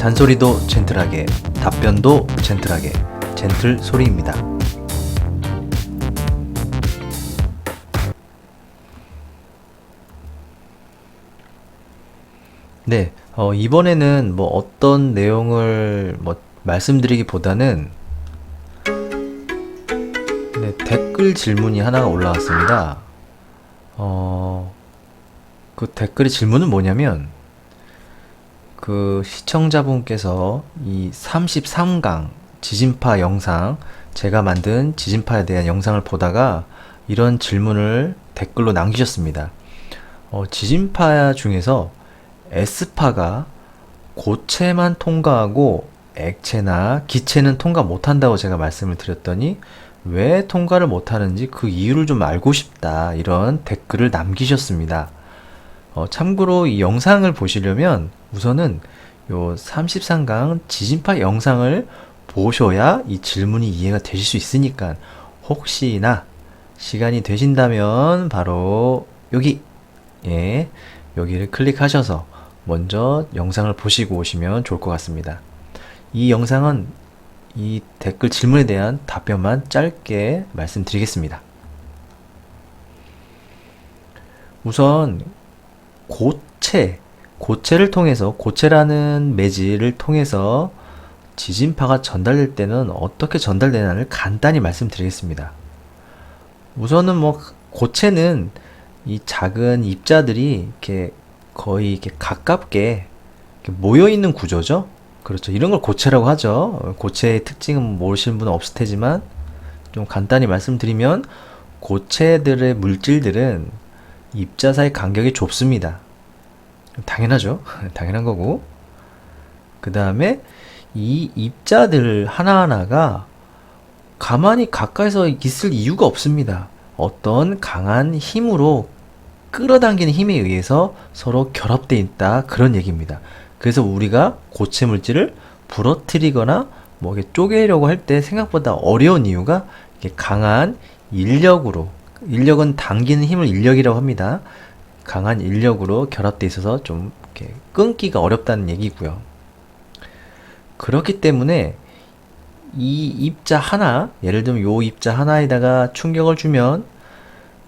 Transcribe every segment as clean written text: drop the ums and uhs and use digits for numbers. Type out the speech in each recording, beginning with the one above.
잔소리도 젠틀하게, 답변도 젠틀하게, 젠틀 소리입니다. 네, 이번에는 뭐 어떤 내용을 말씀드리기보다는 댓글 질문이 하나가 올라왔습니다. 그 댓글의 질문은 뭐냐면, 그 시청자분께서 이 33강 지진파 영상, 제가 만든 지진파에 대한 영상을 보다가 이런 질문을 댓글로 남기셨습니다. 지진파 중에서 S파가 고체만 통과하고 액체나 기체는 통과 못한다고 제가 말씀을 드렸더니 왜 통과를 못하는지 그 이유를 좀 알고 싶다, 이런 댓글을 남기셨습니다. 참고로 이 영상을 보시려면 우선은 요 33강 지진파 영상을 보셔야 이 질문이 이해가 되실 수 있으니까, 혹시나 시간이 되신다면 바로 여기를 클릭하셔서 먼저 영상을 보시고 오시면 좋을 것 같습니다. 이 영상은 이 댓글 질문에 대한 답변만 짧게 말씀드리겠습니다. 우선 고체를 통해서, 고체라는 매질을 통해서 지진파가 전달될 때는 어떻게 전달되나를 간단히 말씀드리겠습니다. 우선은 고체는 이 작은 입자들이 이렇게 거의 이렇게 가깝게 이렇게 모여 있는 구조죠. 그렇죠. 이런 걸 고체라고 하죠. 고체의 특징은 모르시는 분은 없을 테지만 좀 간단히 말씀드리면, 고체들의 물질들은 입자 사이 간격이 좁습니다. 당연하죠. 당연한 거고. 그 다음에 이 입자들 하나하나가 가만히 가까이서 있을 이유가 없습니다. 어떤 강한 힘으로, 끌어당기는 힘에 의해서 서로 결합되어 있다, 그런 얘기입니다. 그래서 우리가 고체 물질을 부러뜨리거나 이렇게 쪼개려고 할 때 생각보다 어려운 이유가 이게 강한 인력으로, 인력은 당기는 힘을 인력이라고 합니다. 강한 인력으로 결합되어 있어서 좀 이렇게 끊기가 어렵다는 얘기고요. 그렇기 때문에 이 입자 하나, 예를 들면 요 입자 하나에다가 충격을 주면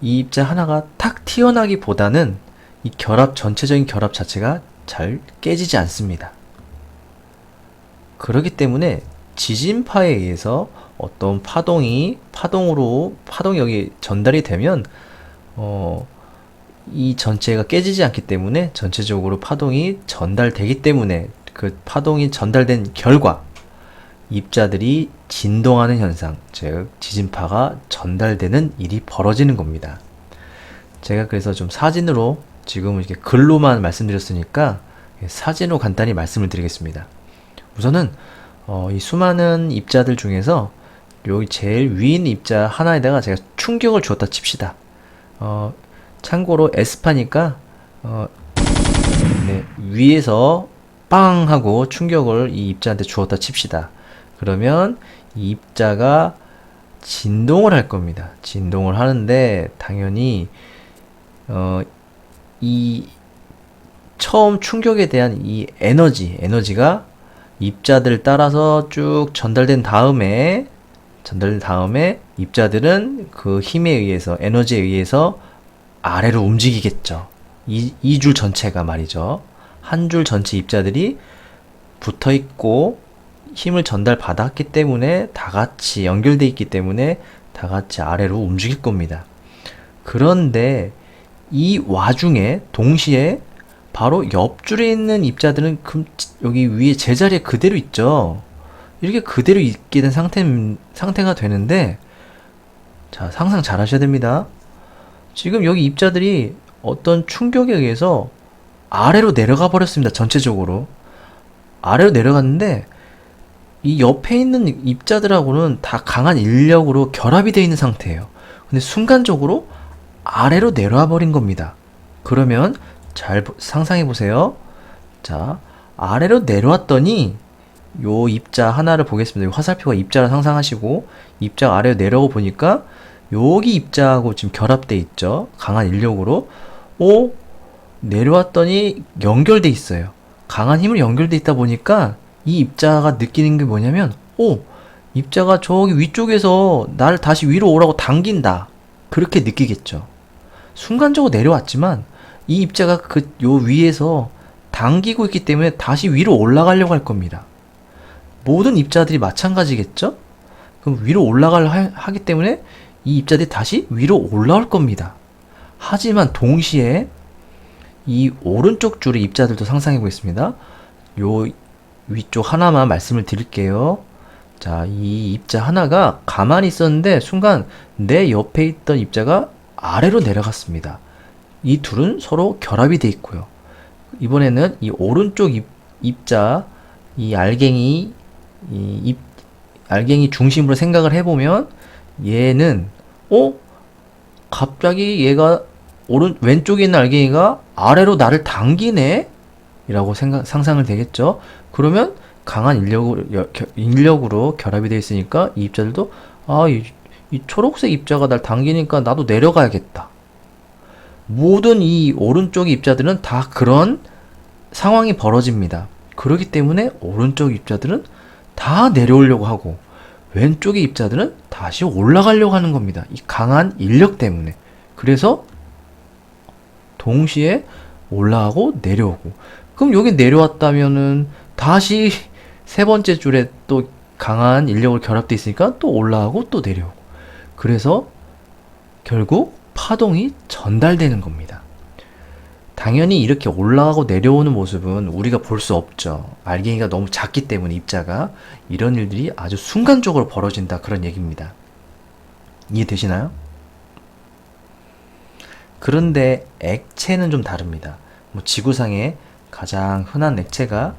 이 입자 하나가 탁 튀어나기보다는 이 결합, 전체적인 결합 자체가 잘 깨지지 않습니다. 그렇기 때문에 지진파에 의해서 어떤 파동이 여기 전달이 되면 이 전체가 깨지지 않기 때문에 전체적으로 파동이 전달되기 때문에, 그 파동이 전달된 결과 입자들이 진동하는 현상, 즉 지진파가 전달되는 일이 벌어지는 겁니다. 제가 그래서 좀 사진으로, 지금 이렇게 글로만 말씀드렸으니까 사진으로 간단히 말씀을 드리겠습니다. 우선은 이 수많은 입자들 중에서 여기 제일 위에 있는 입자 하나에다가 제가 충격을 주었다 칩시다. 참고로 S파니까 위에서 빵 하고 충격을 이 입자한테 주었다 칩시다. 그러면 이 입자가 진동을 할 겁니다. 진동을 하는데 당연히 이 처음 충격에 대한 이 에너지가 입자들을 따라서 쭉 전달된 다음에 입자들은 그 힘에 의해서, 에너지에 의해서 아래로 움직이겠죠. 이 줄 전체가 말이죠. 한 줄 전체 입자들이 붙어 있고 힘을 전달받았기 때문에, 다 같이 연결되어 있기 때문에 다 같이 아래로 움직일 겁니다. 그런데 이 와중에 동시에 바로 옆줄에 있는 입자들은 여기 위에 제자리에 그대로 있죠. 이렇게 그대로 있게 된 상태가 되는데, 자, 상상 잘 하셔야 됩니다. 지금 여기 입자들이 어떤 충격에 의해서 아래로 내려가 버렸습니다. 전체적으로 아래로 내려갔는데, 이 옆에 있는 입자들하고는 다 강한 인력으로 결합이 되어 있는 상태예요. 근데 순간적으로 아래로 내려와 버린 겁니다. 그러면 잘 상상해 보세요. 자, 아래로 내려왔더니 요 입자 하나를 보겠습니다. 화살표가 입자를 상상하시고, 입자가 아래로 내려오고 보니까 여기 입자하고 지금 결합돼 있죠. 강한 인력으로. 내려왔더니 연결돼 있어요. 강한 힘으로 연결돼 있다 보니까 이 입자가 느끼는 게 뭐냐면, 입자가 저기 위쪽에서 나를 다시 위로 오라고 당긴다. 그렇게 느끼겠죠. 순간적으로 내려왔지만 이 입자가 요 위에서 당기고 있기 때문에 다시 위로 올라가려고 할 겁니다. 모든 입자들이 마찬가지겠죠? 그럼 위로 하기 때문에 이 입자들이 다시 위로 올라올 겁니다. 하지만 동시에 이 오른쪽 줄의 입자들도 상상해 보겠습니다. 요 위쪽 하나만 말씀을 드릴게요. 자, 이 입자 하나가 가만히 있었는데 순간 내 옆에 있던 입자가 아래로 내려갔습니다. 이 둘은 서로 결합이 돼 있고요. 이번에는 이 오른쪽 입자, 이 알갱이 중심으로 생각을 해보면 얘는 갑자기 얘가 왼쪽에 있는 알갱이가 아래로 나를 당기네? 이라고 상상을 되겠죠. 그러면 강한 인력으로 결합이 되어 있으니까 이 입자들도 이 초록색 입자가 날 당기니까 나도 내려가야겠다. 모든 이 오른쪽의 입자들은 다 그런 상황이 벌어집니다. 그렇기 때문에 오른쪽 입자들은 다 내려오려고 하고 왼쪽의 입자들은 다시 올라가려고 하는 겁니다. 이 강한 인력 때문에. 그래서 동시에 올라가고 내려오고. 그럼 여기 내려왔다면은 다시 세 번째 줄에 또 강한 인력을 결합돼 있으니까 또 올라가고 또 내려오고. 그래서 결국 파동이 전달되는 겁니다. 당연히 이렇게 올라가고 내려오는 모습은 우리가 볼 수 없죠. 알갱이가 너무 작기 때문에 입자가 이런 일들이 아주 순간적으로 벌어진다 그런 얘기입니다. 이해되시나요? 그런데 액체는 좀 다릅니다. 지구상에 가장 흔한 액체가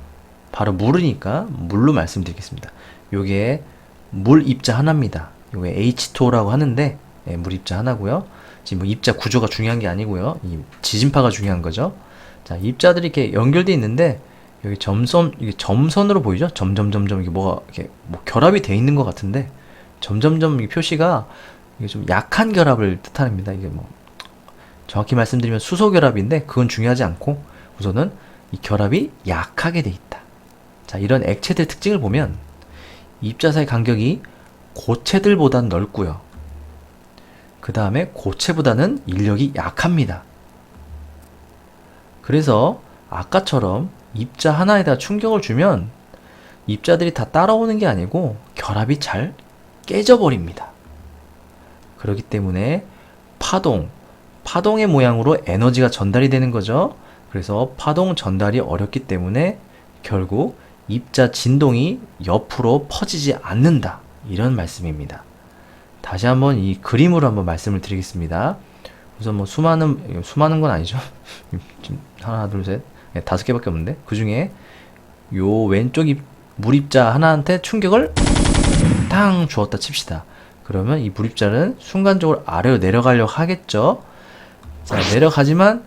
바로 물이니까 물로 말씀드리겠습니다. 요게 물 입자 하나입니다. 요게 H2O라고 하는데 물 입자 하나고요. 지금 입자 구조가 중요한 게 아니고요. 이 지진파가 중요한 거죠. 자, 입자들이 이렇게 연결되어 있는데 여기 이게 점선으로 보이죠? 점점점점 이게 뭐가 이렇게 결합이 되어 있는 것 같은데 점점점 이 표시가 이게 좀 약한 결합을 뜻합니다. 이게 정확히 말씀드리면 수소 결합인데 그건 중요하지 않고 우선은 이 결합이 약하게 돼 있다. 자, 이런 액체들 특징을 보면 입자 사이 간격이 고체들보다는 넓고요. 그 다음에 고체보다는 인력이 약합니다. 그래서 아까처럼 입자 하나에다 충격을 주면 입자들이 다 따라오는 게 아니고 결합이 잘 깨져버립니다. 그렇기 때문에 파동의 모양으로 에너지가 전달이 되는 거죠. 그래서 파동 전달이 어렵기 때문에 결국 입자 진동이 옆으로 퍼지지 않는다. 이런 말씀입니다. 다시 한번 이 그림으로 한번 말씀을 드리겠습니다. 우선 수많은 건 아니죠. 지금 하나, 둘, 셋, 5개밖에 없는데 그 중에 요 왼쪽 물입자 하나한테 충격을 탕 주었다 칩시다. 그러면 이 물입자는 순간적으로 아래로 내려가려고 하겠죠. 자, 내려가지만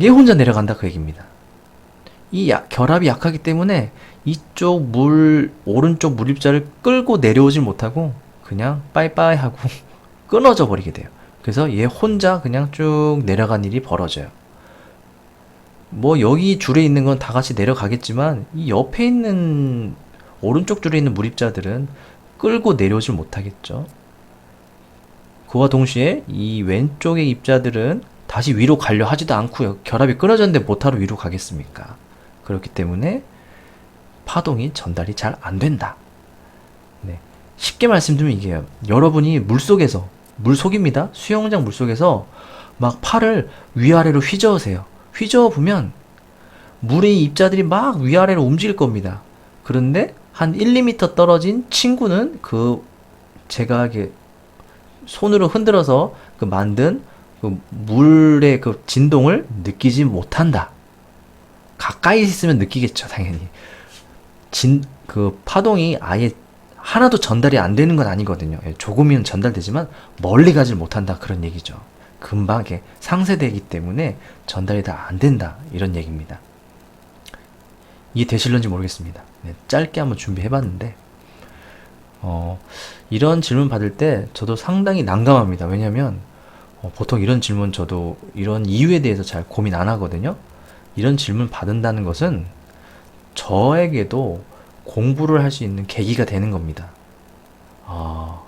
얘 혼자 내려간다 그 얘기입니다. 이 결합이 약하기 때문에 오른쪽 물입자를 끌고 내려오질 못하고 그냥 빠이빠이 하고 끊어져 버리게 돼요. 그래서 얘 혼자 그냥 쭉 내려간 일이 벌어져요. 여기 줄에 있는 건 다 같이 내려가겠지만 이 옆에 있는 오른쪽 줄에 있는 물입자들은 끌고 내려오질 못하겠죠. 그와 동시에 이 왼쪽의 입자들은 다시 위로 가려 하지도 않고요. 결합이 끊어졌는데 못하러 위로 가겠습니까? 그렇기 때문에 파동이 전달이 잘 안 된다. 네. 쉽게 말씀드리면 이게요. 여러분이 물속입니다. 수영장 물속에서 막 팔을 위아래로 휘저으세요. 휘저어보면 물의 입자들이 막 위아래로 움직일 겁니다. 그런데 한 1, 2m 떨어진 친구는 제가 이렇게 손으로 흔들어서 만든 물의 진동을 느끼지 못한다. 가까이 있으면 느끼겠죠, 당연히. 파동이 아예 하나도 전달이 안 되는 건 아니거든요. 조금이면 전달되지만 멀리 가질 못한다 그런 얘기죠. 금방 이렇게 상쇄되기 때문에 전달이 다 안 된다 이런 얘기입니다. 이해되실런지 모르겠습니다. 네, 짧게 한번 준비해봤는데 이런 질문 받을 때 저도 상당히 난감합니다. 왜냐면 보통 이런 질문 이런 이유에 대해서 잘 고민 안 하거든요. 이런 질문 받는다는 것은 저에게도 공부를 할 수 있는 계기가 되는 겁니다. 아,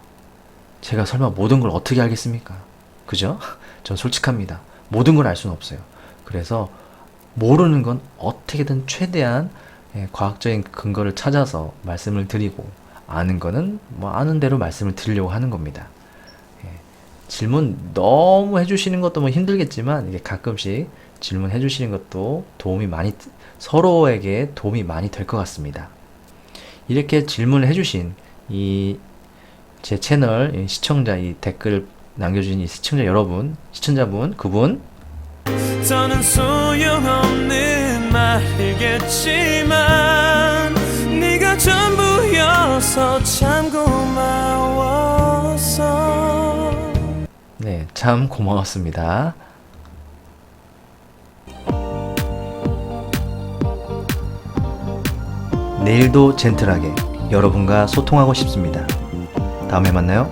제가 설마 모든 걸 어떻게 알겠습니까? 그죠? 전 솔직합니다. 모든 걸 알 수는 없어요. 그래서 모르는 건 어떻게든 최대한 과학적인 근거를 찾아서 말씀을 드리고, 아는 거는 뭐 아는 대로 말씀을 드리려고 하는 겁니다. 예, 질문 너무 해주시는 것도 뭐 힘들겠지만, 이게 가끔씩 질문해 주시는 것도 서로에게 도움이 많이 될 것 같습니다. 이렇게 질문을 해주신 이 제 채널 시청자, 이 댓글 남겨주신 이 시청자 여러분, 시청자분, 그분 더는 소용없는 말이겠지만 네가 전부여서 참 고마웠어. 네, 참 고마웠습니다. 내일도 젠틀하게 여러분과 소통하고 싶습니다. 다음에 만나요.